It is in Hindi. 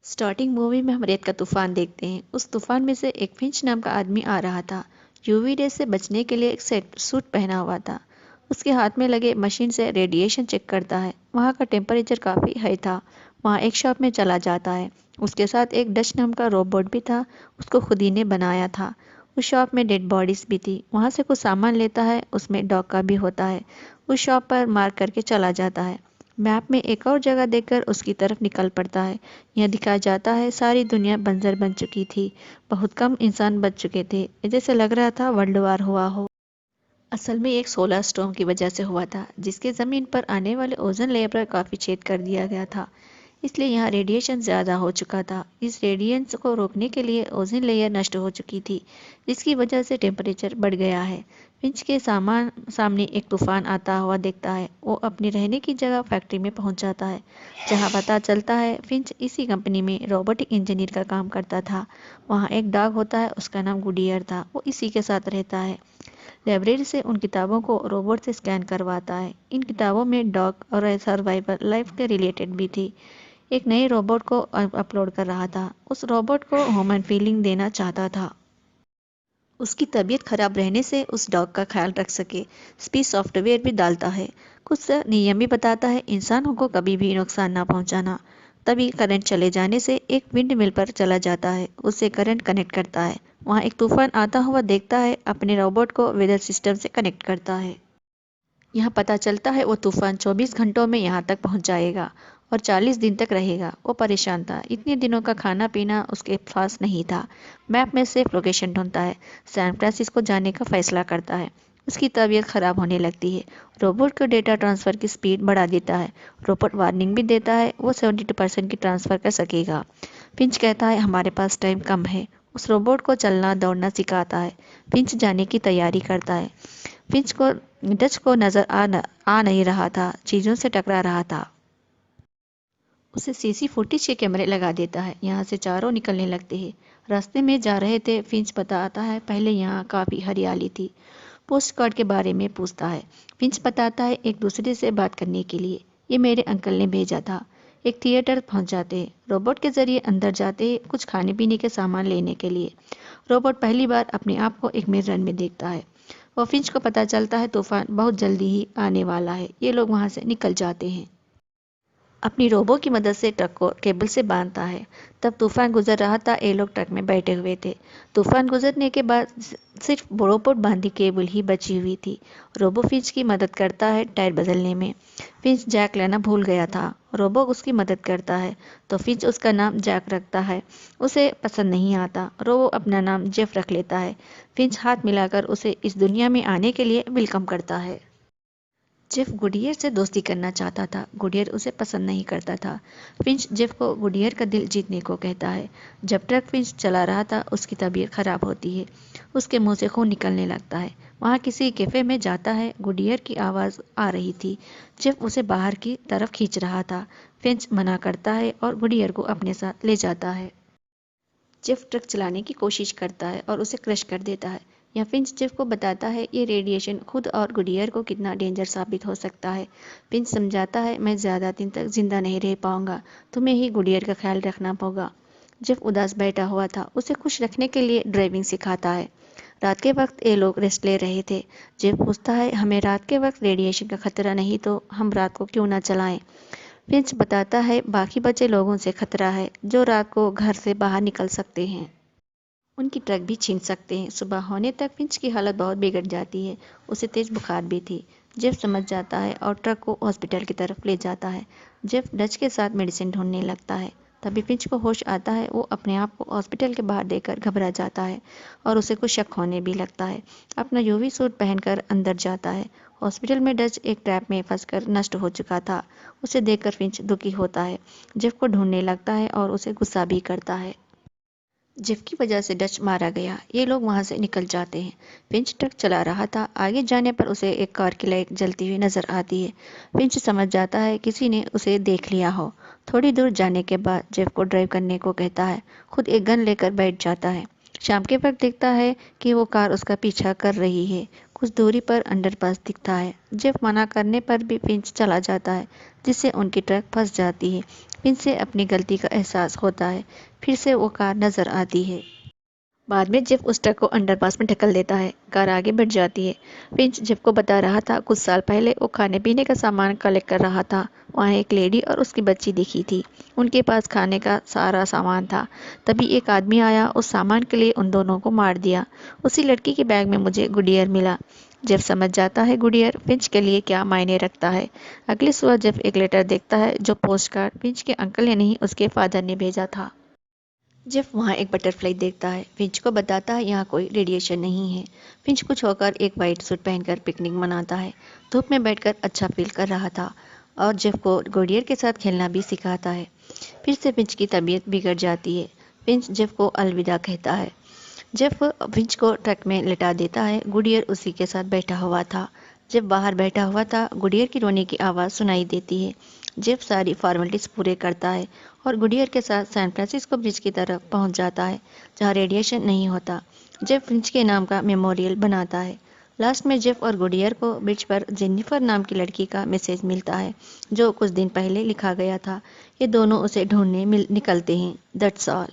स्टार्टिंग मूवी में हम रेत का तूफान देखते हैं। उस तूफान में से एक फिंच नाम का आदमी आ रहा था। यूवी रे से बचने के लिए एक सेट सूट पहना हुआ था। उसके हाथ में लगे मशीन से रेडिएशन चेक करता है। वहाँ का टेम्परेचर काफ़ी हाई था। वहाँ एक शॉप में चला जाता है। उसके साथ एक डच नाम का रोबोट भी था। उसको खुद ही ने बनाया था। उस शॉप में डेड बॉडीज भी थी। वहाँ से कुछ सामान लेता है, उसमें डॉग का भी होता है। उस शॉप पर मार्क करके चला जाता है। मैप में एक और जगह देखकर उसकी तरफ निकल पड़ता है। यह दिखाया जाता है सारी दुनिया बंजर बन चुकी थी। बहुत कम इंसान बच चुके थे। जैसे लग रहा था वर्ल्ड वार हुआ हो। असल में एक सोलर स्टॉर्म की वजह से हुआ था, जिसके ज़मीन पर आने वाले ओजोन लेयर पर काफ़ी छेद कर दिया गया था। इसलिए यहाँ रेडिएशन ज़्यादा हो चुका था। इस रेडिएशन को रोकने के लिए ओजोन लेयर नष्ट हो चुकी थी, जिसकी वजह से टेम्परेचर बढ़ गया है। फिंच के सामने एक तूफान आता हुआ दिखता है। वो अपनी रहने की जगह फैक्ट्री में पहुंच जाता है, जहां पता चलता है फिंच इसी कंपनी में रोबोटिक इंजीनियर का काम करता था। वहां एक डॉग होता है, उसका नाम गुडियर था। वो इसी के साथ रहता है। लाइब्रेरी से उन किताबों को रोबोट से स्कैन करवाता है। इन किताबों में डॉग और सर्वाइवल लाइफ के रिलेटेड भी थी। एक नए रोबोट को अपलोड कर रहा था। उस रोबोट को ह्यूमन फीलिंग देना चाहता था। उसकी तबीयत खराब रहने से उस डॉग का ख्याल रख सके। स्पीच सॉफ्टवेयर भी डालता है। कुछ नियम भी बताता है, इंसानों को कभी भी नुकसान ना पहुंचाना। तभी करंट चले जाने से एक विंड मिल पर चला जाता है। उससे करंट कनेक्ट करता है। वहाँ एक तूफान आता हुआ देखता है। अपने रोबोट को वेदर सिस्टम से कनेक्ट करता है। यहाँ पता चलता है वो तूफान 24 घंटों में यहाँ तक पहुँच जाएगा और 40 दिन तक रहेगा। वो परेशान था। इतने दिनों का खाना पीना उसके पास नहीं था। मैप में सेफ लोकेशन ढूंढता है। सैन फ्रांसिस्को जाने का फैसला करता है। उसकी तबीयत खराब होने लगती है। रोबोट को डेटा ट्रांसफ़र की स्पीड बढ़ा देता है। रोबोट वार्निंग भी देता है, वो 72% की ट्रांसफ़र कर सकेगा। फिंच कहता है हमारे पास टाइम कम है। उस रोबोट को चलना दौड़ना सिखाता है। फिंच जाने की तैयारी करता है। फिंच को डच को नजर आ नहीं रहा था, चीजों से टकरा रहा था। उसे सीसी फुटेज के कैमरे लगा देता है। यहाँ से चारों निकलने लगते हैं। रास्ते में जा रहे थे। फिंच बताता है पहले यहाँ काफ़ी हरियाली थी। पोस्ट कार्ड के बारे में पूछता है। फिंच बताता है एक दूसरे से बात करने के लिए। ये मेरे अंकल ने भेजा था। एक थिएटर पहुंच जाते हैं। रोबोट के जरिए अंदर जाते हैं, कुछ खाने पीने के सामान लेने के लिए। रोबोट पहली बार अपने आप को एक मिरर में देखता है। वो फिंच को पता चलता है तूफान बहुत जल्दी ही आने वाला है। ये लोग वहां से निकल जाते हैं। अपनी रोबो की मदद से ट्रक को केबल से बांधता है। तब तूफान गुजर रहा था। ये लोग ट्रक में बैठे हुए थे। तूफान गुजरने के बाद सिर्फ रोबोट बांधी केबल ही बची हुई थी। रोबो फिंच की मदद करता है टायर बदलने में। फिंच जैक लेना भूल गया था। रोबो उसकी मदद करता है तो फिंच उसका नाम जैक रखता है। उसे पसंद नहीं आता। रोबो अपना नाम जेफ रख लेता है। फिंच हाथ मिलाकर उसे इस दुनिया में आने के लिए वेलकम करता है। जेफ गुडियर से दोस्ती करना चाहता था। गुडियर उसे पसंद नहीं करता था। फिंच जेफ को गुडियर का दिल जीतने को कहता है। जब ट्रक फिंच चला रहा था, उसकी तबीयत खराब होती है। उसके मुंह से खून निकलने लगता है। वहाँ किसी कैफे में जाता है। गुडियर की आवाज़ आ रही थी। जेफ उसे बाहर की तरफ खींच रहा था। फिंच मना करता है और गुडियर को अपने साथ ले जाता है। जेफ ट्रक चलाने की कोशिश करता है और उसे क्रश कर देता है। या फिंच जेफ को बताता है ये रेडिएशन खुद और गुडियर को कितना डेंजर साबित हो सकता है। फिंच समझाता है मैं ज़्यादा दिन तक जिंदा नहीं रह पाऊंगा। तुम्हें ही गुडियर का ख्याल रखना होगा। जेफ उदास बैठा हुआ था। उसे खुश रखने के लिए ड्राइविंग सिखाता है। रात के वक्त ये लोग रेस्ट ले रहे थे। जेफ पूछता है हमें रात के वक्त रेडिएशन का खतरा नहीं तो हम रात को क्यों ना चलाएं। फिंच बताता है बाकी बचे लोगों से खतरा है, जो रात को घर से बाहर निकल सकते हैं। उनकी ट्रक भी छीन सकते हैं। सुबह होने तक फिंच की हालत बहुत बिगड़ जाती है। उसे तेज बुखार भी थी। जेफ समझ जाता है और ट्रक को हॉस्पिटल की तरफ ले जाता है। जेफ डच के साथ मेडिसिन ढूंढने लगता है। तभी फिंच को होश आता है। वो अपने आप को हॉस्पिटल के बाहर देखकर घबरा जाता है और उसे कुछ शक होने भी लगता है। अपना यूवी सूट पहनकर अंदर जाता है। हॉस्पिटल में डच एक ट्रैप में फंसकर नष्ट हो चुका था। उसे देखकर फिंच दुखी होता है। जेफ को ढूंढने लगता है और उसे गुस्सा भी करता है। जेफ की वजह से डच मारा गया। ये लोग वहां से निकल जाते हैं। फिंच ट्रक चला रहा था। आगे जाने पर उसे एक कार की लाइट जलती हुई नजर आती है। फिंच समझ जाता है किसी ने उसे देख लिया हो। थोड़ी दूर जाने के बाद जेफ को ड्राइव करने को कहता है। खुद एक गन लेकर बैठ जाता है। शाम के वक्त देखता है कि वो कार उसका पीछा कर रही है। कुछ दूरी पर अंडरपास दिखता है। जेफ मना करने पर भी फिंच चला जाता है, जिससे उनकी ट्रक फंस जाती है। फिंच से अपनी गलती का एहसास होता है। फिर से वो कार नजर आती है। बाद में जेफ उस ट्रक को अंडरपास में ढकेल देता है। कार आगे बढ़ जाती है। फिंच जेफ को बता रहा था कुछ साल पहले वो खाने पीने का सामान कलेक्ट कर रहा था। वहाँ एक लेडी और उसकी बच्ची दिखी थी। उनके पास खाने का सारा सामान था। तभी एक आदमी आया, उस सामान के लिए उन दोनों को मार दिया। उसी लड़की के बैग में मुझे गुडियर मिला। जेफ समझ जाता है गुडियर फिंच के लिए क्या मायने रखता है। अगली सुबह जेफ एक लेटर देखता है जो पोस्ट कार्ड फिंच के अंकल ने नहीं उसके फादर ने भेजा था। जेफ वहाँ एक बटरफ्लाई देखता है। फिंच को बताता है यहाँ कोई रेडिएशन नहीं है। फिंच कुछ होकर एक वाइट सूट पहनकर पिकनिक मनाता है। धूप में बैठकर अच्छा फील कर रहा था और जेफ को गुडियर के साथ खेलना भी सिखाता है। फिर से फिंच की तबीयत बिगड़ जाती है। फिंच जेफ को अलविदा कहता है। जेफ फिंच को ट्रक में लिटा देता है। गुडियर उसी के साथ बैठा हुआ था। जेफ बाहर बैठा हुआ था। गुडियर की रोने की आवाज़ सुनाई देती है। जेफ सारी फॉर्मेलिटीज पूरे करता है और गुडियर के साथ सैन फ्रांसिस्को ब्रिज की तरफ पहुंच जाता है, जहां रेडिएशन नहीं होता। जेफ फिंच के नाम का मेमोरियल बनाता है। लास्ट में जेफ और गुडियर को ब्रिज पर जेनिफर नाम की लड़की का मैसेज मिलता है, जो कुछ दिन पहले लिखा गया था। ये दोनों उसे ढूंढने निकलते हैं। That's all.